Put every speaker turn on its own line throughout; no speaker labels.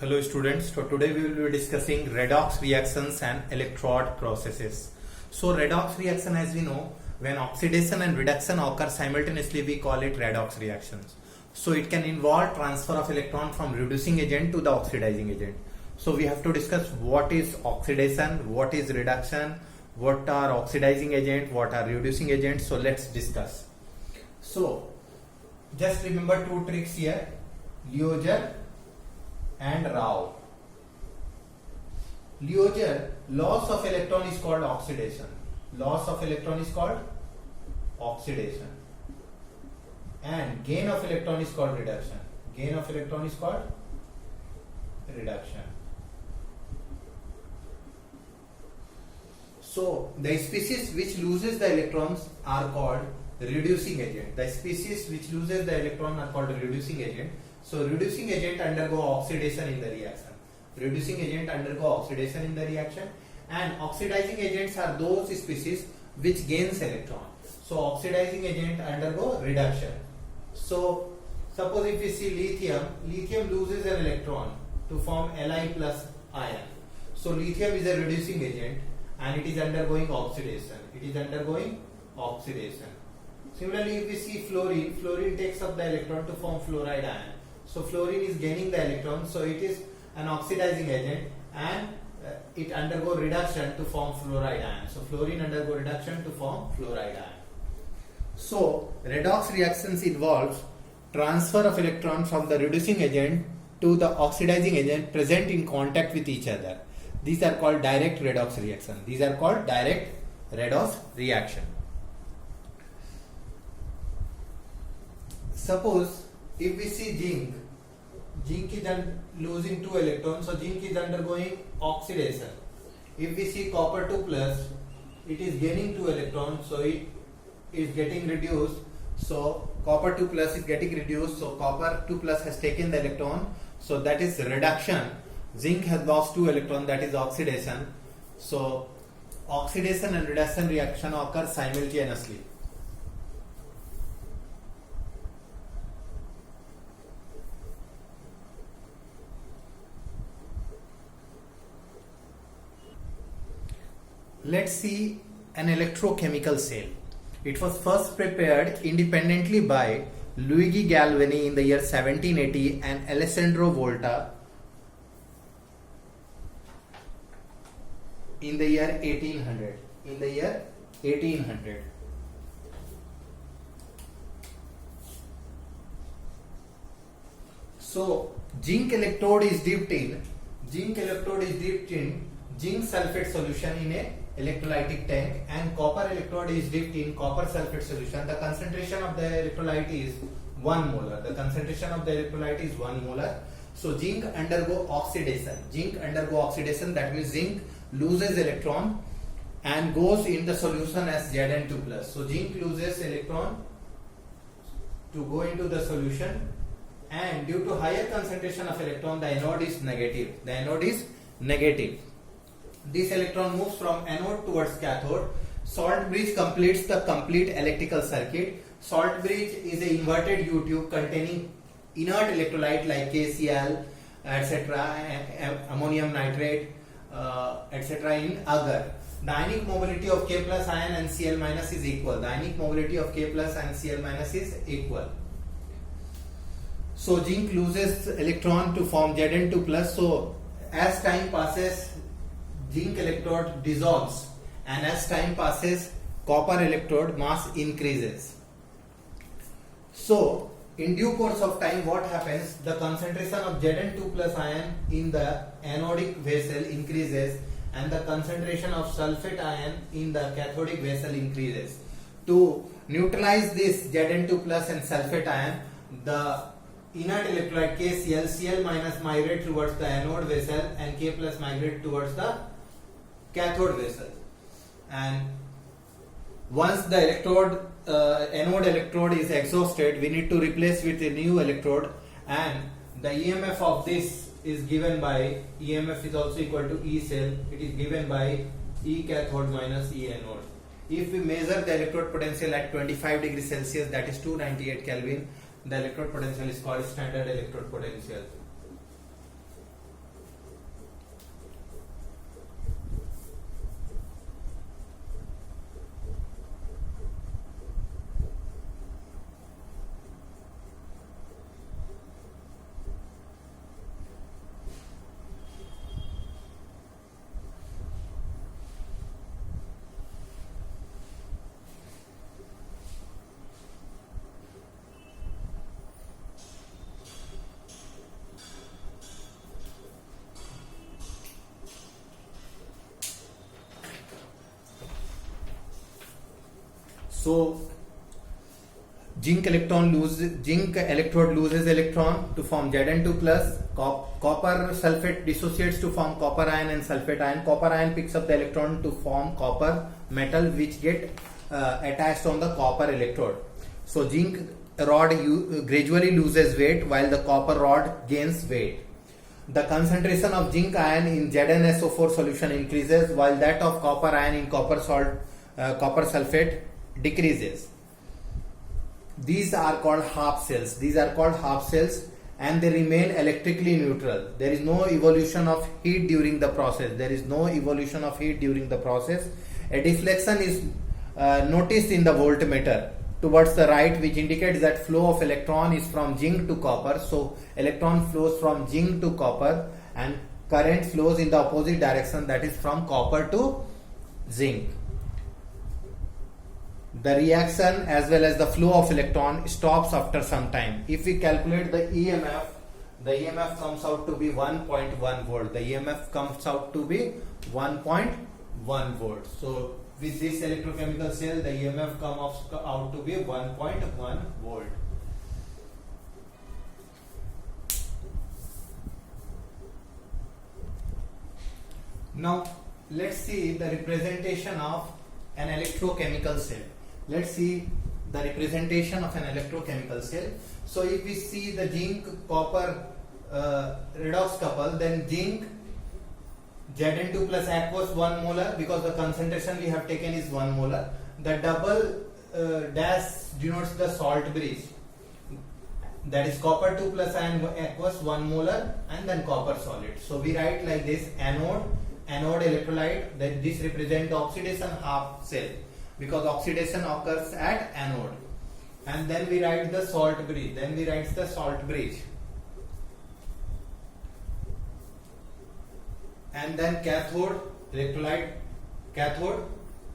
Hello students, so today we will be discussing redox reactions and electrode processes. So redox reaction, as we know, when oxidation and reduction occur simultaneously, we call it redox reactions. So it can involve transfer of electron from reducing agent to the oxidizing agent. So we have to discuss what is oxidation, what is reduction, what are oxidizing agent, what are reducing agents. So let's discuss. So just remember two tricks here, Liouville and Rao. Liouville, loss of electron is called oxidation. Loss of electron is called oxidation. And gain of electron is called reduction. Gain of electron is called reduction. So the species which loses the electrons are called reducing agent. The species which loses the electron are called reducing agent. So reducing agent undergo oxidation in the reaction. Reducing agent undergo oxidation in the reaction, and oxidizing agents are those species which gains electron. So oxidizing agent undergo reduction. So suppose if we see lithium, lithium loses an electron to form Li plus ion. So lithium is a reducing agent and it is undergoing oxidation. It is undergoing oxidation. Similarly, if we see fluorine, fluorine takes up the electron to form fluoride ion. So fluorine is gaining the electron, so it is an oxidizing agent and it undergo reduction to form fluoride ion. So fluorine undergo reduction to form fluoride ion. So redox reactions involves transfer of electron from the reducing agent to the oxidizing agent present in contact with each other. These are called direct redox reaction. These are called direct redox reaction. Suppose if we see zinc, zinc is losing 2 electrons, so zinc is undergoing oxidation. If we see copper 2 plus, it is gaining 2 electrons, so it is getting reduced. So copper 2 plus is getting reduced, so copper 2 plus has taken the electron, so that is reduction. Zinc has lost 2 electrons, that is oxidation. So oxidation and reduction reaction occur simultaneously. Let's see an electrochemical cell. It was first prepared independently by Luigi Galvani in the year 1780 and Alessandro Volta in the year 1800. In the year 1800. So zinc electrode is dipped in zinc sulfate solution in a electrolytic tank, and copper electrode is dipped in copper sulfate solution. The concentration of the electrolyte is 1 molar. The concentration of the electrolyte is 1 molar. So zinc undergo oxidation. Zinc undergo oxidation, that means zinc loses electron and goes in the solution as Zn2+. So zinc loses electron to go into the solution, and due to higher concentration of electron, the anode is negative. The anode is negative. This electron moves from anode towards cathode. Salt bridge completes the complete electrical circuit. Salt bridge is an inverted U tube containing inert electrolyte like KCl, etc., ammonium nitrate, etc. in agar. The ionic mobility of K plus ion and Cl minus is equal. The ionic mobility of K plus and Cl minus is equal. So zinc loses electron to form Zn2+. So as time passes, zinc electrode dissolves, and as time passes, copper electrode mass increases. So in due course of time, what happens? The concentration of Zn2+ ion in the anodic vessel increases, and the concentration of sulfate ion in the cathodic vessel increases. To neutralize this Zn2+ and sulfate ion, the inert electrolyte KCl, Cl minus migrate towards the anode vessel and K plus migrate towards the cathode vessel. And once the anode electrode is exhausted, we need to replace with a new electrode, and the EMF of this is given by, EMF is also equal to E cell. It is given by E cathode minus E anode. If we measure the electrode potential at 25 degrees Celsius, that is 298 Kelvin, the electrode potential is called standard electrode potential. Standard electrode potential. So, So zinc electrode loses electron to form Zn2 plus. Copper sulfate dissociates to form copper ion and sulfate ion. Copper ion picks up the electron to form copper metal, which get attached on the copper electrode. So zinc rod gradually loses weight while the copper rod gains weight. The concentration of zinc ion in ZnSO4 solution increases while that of copper ion in copper sulfate decreases. These are called half cells. And they remain electrically neutral. There is no evolution of heat during the process. A deflection is noticed in the voltmeter towards the right, which indicates that flow of electron is from zinc to copper. So electron flows from zinc to copper and current flows in the opposite direction, that is from copper to zinc. The reaction as well as the flow of electron stops after some time. If we calculate the EMF comes out to be 1.1 volt. The EMF comes out to be 1.1 volt. So with this electrochemical cell, the EMF comes out to be 1.1 volt. Now let's see the representation of an electrochemical cell. So if we see the zinc copper redox couple, then zinc Zn2 plus aqueous 1 molar, because the concentration we have taken is 1 molar. The double dash denotes the salt bridge, that is copper 2 plus and aqueous 1 molar and then copper solid. So we write like this: anode electrolyte, that this represents the oxidation half cell, because oxidation occurs at anode. And then we write the salt bridge. And then cathode electrolyte, cathode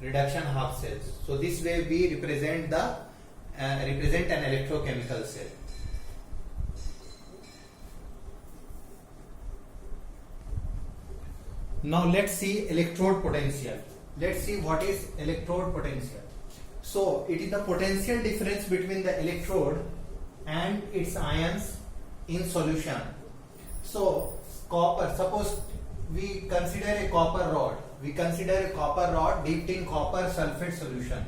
reduction half cells. So this way we represent an electrochemical cell. Now let's see electrode potential. Let's see what is electrode potential. So it is the potential difference between the electrode and its ions in solution. So copper, suppose we consider a copper rod dipped in copper sulfate solution.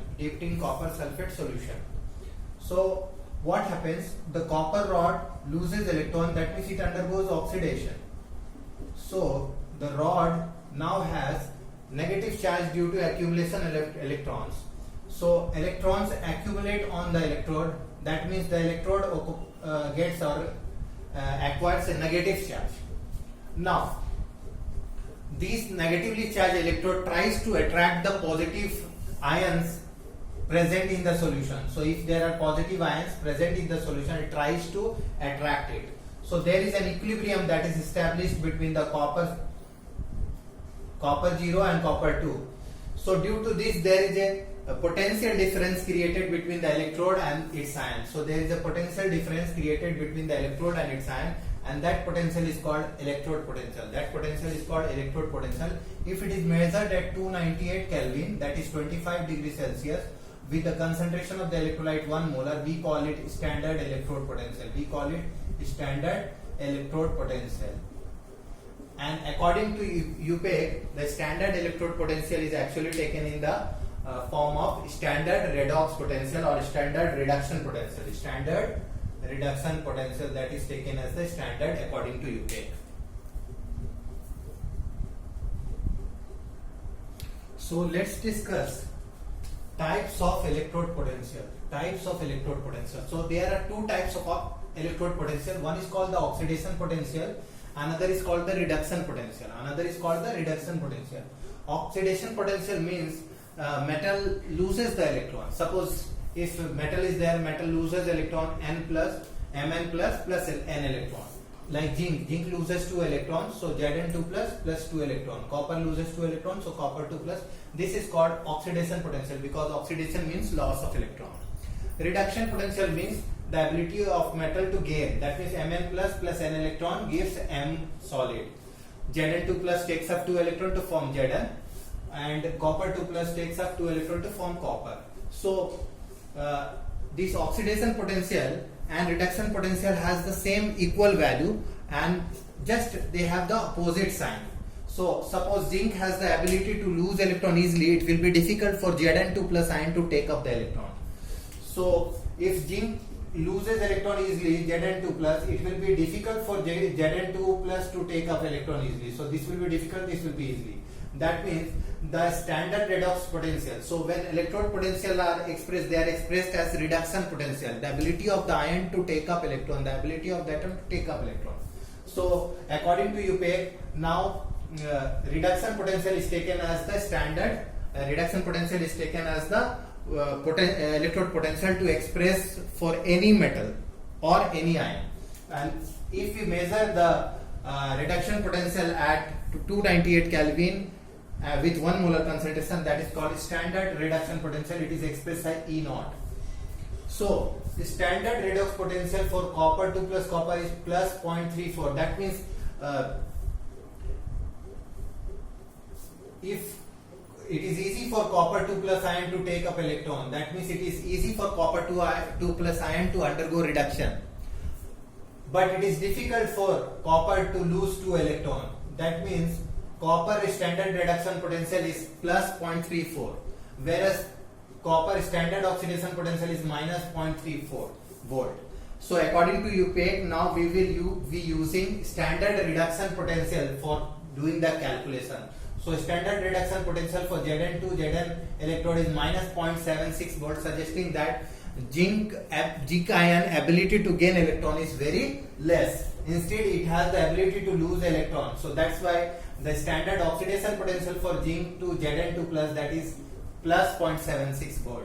So what happens? The copper rod loses electron, that means it undergoes oxidation. So the rod now has negative charge due to accumulation of electrons. So electrons accumulate on the electrode, that means the electrode acquires a negative charge. Now this negatively charged electrode tries to attract the positive ions present in the solution. So if there are positive ions present in the solution, it tries to attract it. So there is an equilibrium that is established between the copper 0 and copper 2. So due to this, there is a potential difference created between the electrode and its ion. So there is a potential difference created between the electrode and its ion, and that potential is called electrode potential. If it is measured at 298 Kelvin, that is 25 degrees Celsius, with the concentration of the electrolyte 1 molar, we call it standard electrode potential. And according to UPEC, the standard electrode potential is actually taken in the form of standard redox potential or standard reduction potential. That is taken as the standard according to UPEC. So let's discuss types of electrode potential. So there are two types of electrode potential. One is called the oxidation potential. Another is called the reduction potential. Oxidation potential means metal loses the electron. Suppose if metal is there, metal loses electron Mn plus n electron. Like zinc loses 2 electrons, so Zn2 plus 2 electron. Copper loses 2 electrons, so copper 2 plus. This is called oxidation potential, because oxidation means loss of electron. Reduction potential means the ability of metal to gain, that means Mn plus n electron gives M solid. Zn2 plus takes up 2 electron to form Zn, and copper 2 plus takes up 2 electron to form copper. So this oxidation potential and reduction potential has the same equal value, and just they have the opposite sign. So suppose zinc has the ability to lose electron easily, it will be difficult for Zn2 plus ion to take up the electron. So if zinc loses electron easily, Zn2 plus, it will be difficult for Zn2 plus to take up electron easily. So this will be difficult, this will be easy. That means the standard redox potential. So when electrode potential are expressed, they are expressed as reduction potential. The ability of the ion to take up electron, the ability of the atom to take up electron. So according to UPEC, now reduction potential is taken as the standard. Reduction potential is taken as the electrode potential to express for any metal or any ion. And if we measure the reduction potential at 298 Kelvin with 1 molar concentration, that is called standard reduction potential. It is expressed as E naught. So the standard redox potential for copper 2 plus copper is plus 0.34. That means if it is easy for copper 2 plus ion to take up electron, that means it is easy for copper 2 plus ion to undergo reduction. But it is difficult for copper to lose 2 electron. That means copper standard reduction potential is plus 0.34, whereas copper standard oxidation potential is minus 0.34 volt. So according to UPEC, now we will be using standard reduction potential for doing the calculation. So standard reduction potential for Zn2 Zn electrode is minus 0.76 volt, suggesting that zinc ion ability to gain electron is very less. Instead, it has the ability to lose electron. So that's why the standard oxidation potential for zinc to Zn2 plus, that is plus 0.76 volt.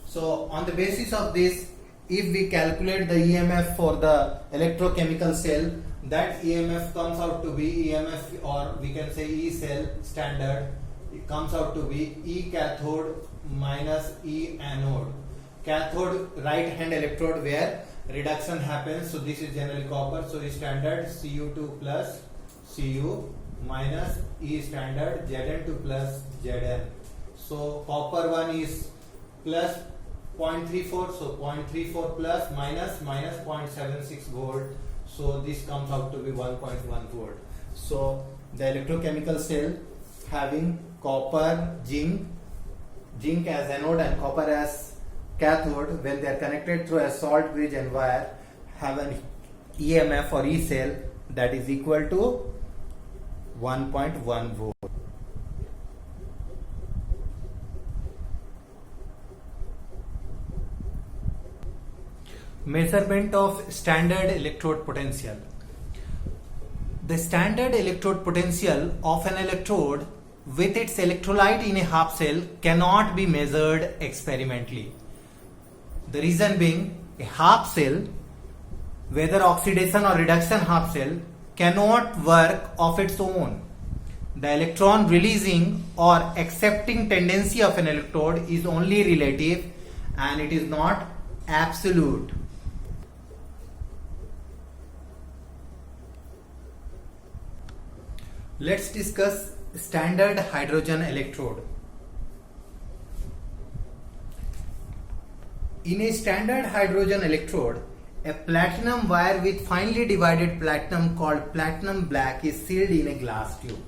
So on the basis of this, if we calculate the EMF for the electrochemical cell, that EMF comes out to be EMF, or we can say E cell standard, it comes out to be E cathode minus E anode. Cathode right hand electrode where reduction happens, so this is generally copper, so E standard Cu2 plus Cu minus E standard Zn2 plus Zn. So copper one is plus 0.34, so 0.34 plus minus 0.76 volt. So this comes out to be 1.1 volt. So the electrochemical cell having copper, zinc as anode and copper as cathode, when they are connected through a salt bridge and wire, have an EMF or E cell that is equal to 1.1 volt. Measurement of standard electrode potential. The standard electrode potential of an electrode with its electrolyte in a half cell cannot be measured experimentally. The reason being, a half cell, whether oxidation or reduction half cell, cannot work of its own. The electron releasing or accepting tendency of an electrode is only relative and it is not absolute. Let's discuss standard hydrogen electrode. In a standard hydrogen electrode, a platinum wire with finely divided platinum called platinum black is sealed in a glass tube.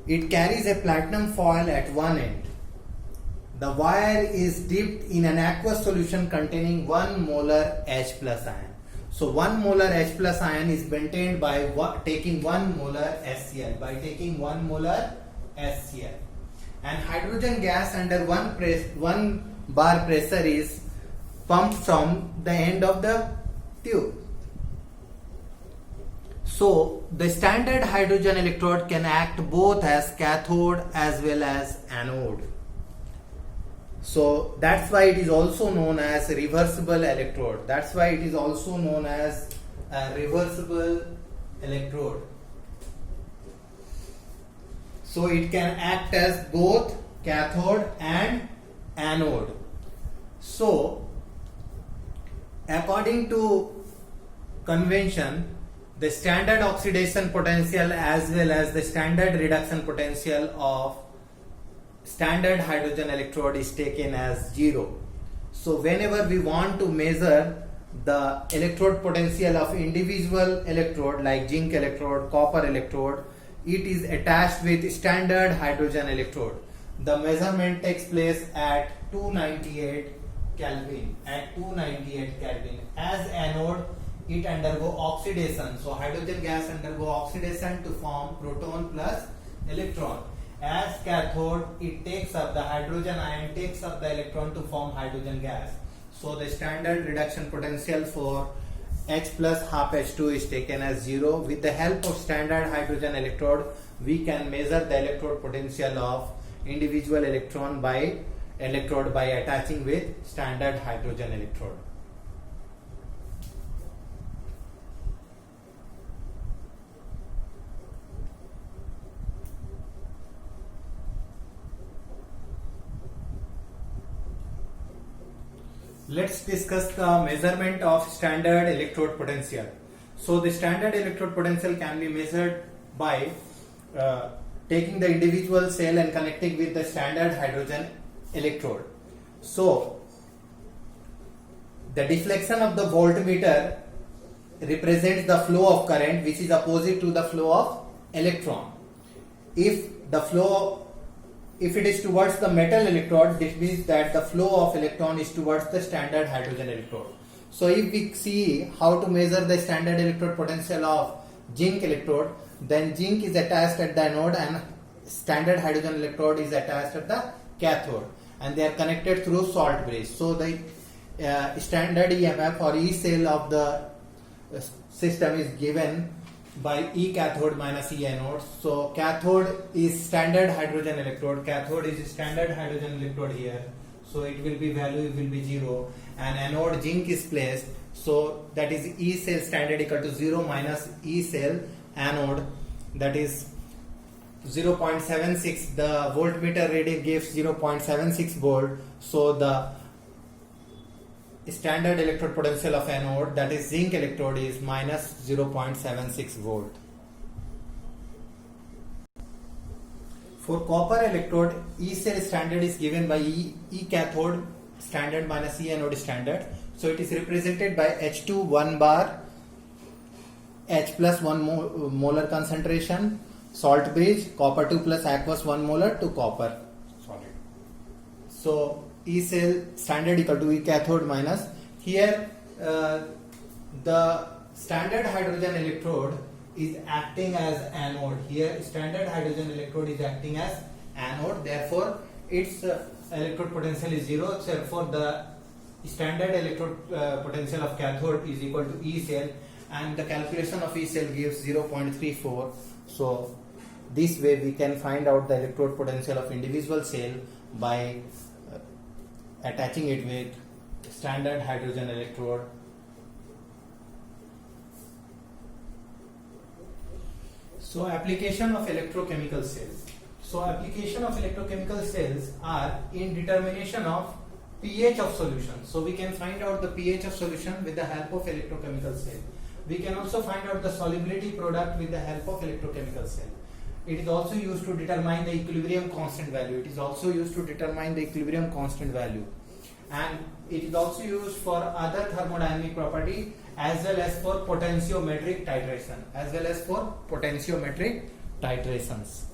It carries a platinum foil at one end. The wire is dipped in an aqueous solution containing 1 molar H plus ion. So 1 molar H plus ion is maintained by taking 1 molar HCl. By taking 1 molar HCl. And hydrogen gas under 1 bar pressure is pumped from the end of the tube. So the standard hydrogen electrode can act both as cathode as well as anode. So that's why it is also known as reversible electrode. That's why it is also known as a reversible electrode. So it can act as both cathode and anode. So according to convention, the standard oxidation potential as well as the standard reduction potential of standard hydrogen electrode is taken as 0. So whenever we want to measure the electrode potential of individual electrode like zinc electrode, copper electrode, it is attached with standard hydrogen electrode. The measurement takes place at 298 Kelvin. At 298 Kelvin. As anode, it undergo oxidation. So hydrogen gas undergo oxidation to form proton plus electron. As cathode, it takes up the hydrogen ion takes up the electron to form hydrogen gas. So the standard reduction potential for H plus half H2 is taken as 0. With the help of standard hydrogen electrode, we can measure the electrode potential of individual electrode by attaching with standard hydrogen electrode. Let's discuss the measurement of standard electrode potential. So the standard electrode potential can be measured by taking the individual cell and connecting with the standard hydrogen electrode. So the deflection of the voltmeter represents the flow of current which is opposite to the flow of electron. If it is towards the metal electrode, this means that the flow of electron is towards the standard hydrogen electrode. So if we see how to measure the standard electrode potential of zinc electrode, then zinc is attached at the anode and standard hydrogen electrode is attached at the cathode, and they are connected through salt bridge. So the standard EMF or E cell of the system is given by E cathode minus E anode. So cathode is standard hydrogen electrode. Cathode is standard hydrogen electrode here. So it will be value will be 0, and anode zinc is placed. So that is E cell standard equal to 0 minus E cell anode, that is 0.76. The voltmeter reading gives 0.76 volt. So the standard electrode potential of anode, that is zinc electrode, is minus 0.76 volt. For copper electrode, E cell standard is given by E cathode standard minus E anode standard. So it is represented by H2 1 bar, H plus 1 molar concentration, salt bridge, copper 2 plus aqueous 1 molar to copper solid. So E cell standard equal to E cathode minus, here the standard hydrogen electrode is acting as anode. Here standard hydrogen electrode is acting as anode, therefore its electrode potential is 0. Therefore the standard electrode potential of cathode is equal to E cell, and the calculation of E cell gives 0.34. So this way we can find out the electrode potential of individual cell by attaching it with standard hydrogen electrode. So application of electrochemical cells. So application of electrochemical cells are in determination of pH of solution. So we can find out the pH of solution with the help of electrochemical cell. We can also find out the solubility product with the help of electrochemical cell. It is also used to determine the equilibrium constant value. And it is also used for other thermodynamic property as well as for potentiometric titrations.